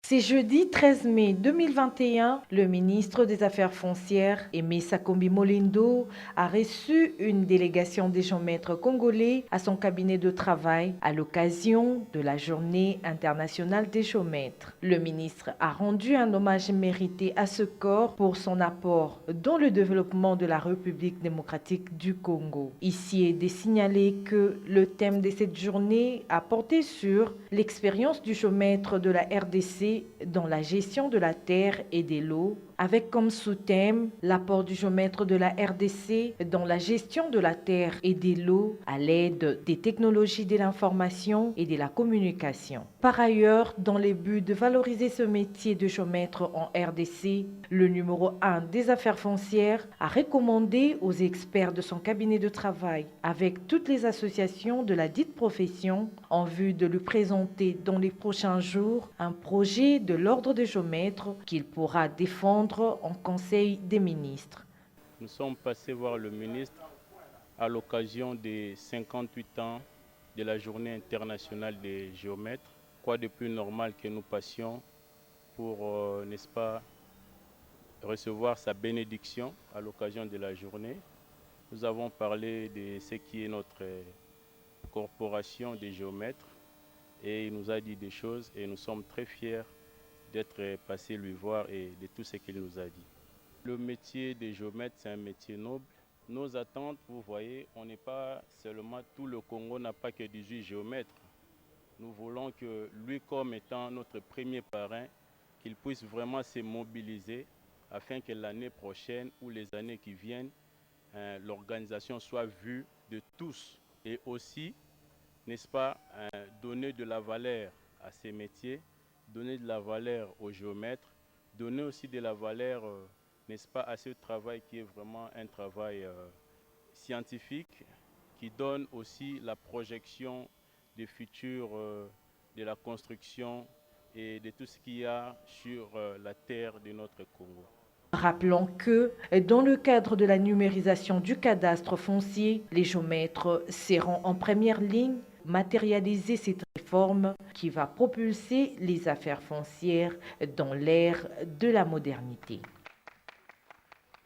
C'est jeudi 13 mai 2021, le ministre des Affaires foncières, Aimé Sakombi Molindo, a reçu une délégation des géomètres congolais à son cabinet de travail à l'occasion de la Journée internationale des géomètres. Le ministre a rendu un hommage mérité à ce corps pour son apport dans le développement de la République démocratique du Congo. Ici est de signaler que le thème de cette journée a porté sur l'expérience du géomètre de la RDC dans la gestion de la terre et de l'eau, avec comme sous-thème l'apport du géomètre de la RDC dans la gestion de la terre et de l'eau à l'aide des technologies de l'information et de la communication. Par ailleurs, dans le but de valoriser ce métier de géomètre en RDC, le numéro 1 des affaires foncières a recommandé aux experts de son cabinet de travail, avec toutes les associations de la dite profession, en vue de lui présenter dans les prochains jours un projet de l'ordre des géomètres qu'il pourra défendre en Conseil des ministres. Nous sommes passés voir le ministre à l'occasion des 58 ans de la Journée internationale des géomètres. Quoi de plus normal que nous passions pour, n'est-ce pas, recevoir sa bénédiction à l'occasion de la journée. Nous avons parlé de ce qui est notre corporation des géomètres et il nous a dit des choses et nous sommes très fiers d'être passés lui voir et de tout ce qu'il nous a dit. Le métier des géomètres, c'est un métier noble. Nos attentes, vous voyez, on n'est pas seulement, tout le Congo n'a pas que 18 géomètres. Nous voulons que lui, comme étant notre premier parrain, qu'il puisse vraiment se mobiliser afin que l'année prochaine ou les années qui viennent, l'organisation soit vue de tous et aussi, n'est-ce pas, donner de la valeur à ces métiers, donner de la valeur aux géomètres, donner aussi de la valeur, n'est-ce pas, à ce travail qui est vraiment un travail scientifique, qui donne aussi la projection des futurs de la construction et de tout ce qu'il y a sur la terre de notre Congo. Rappelons que, dans le cadre de la numérisation du cadastre foncier, les géomètres seront en première ligne matérialiser cette réforme qui va propulser les affaires foncières dans l'ère de la modernité.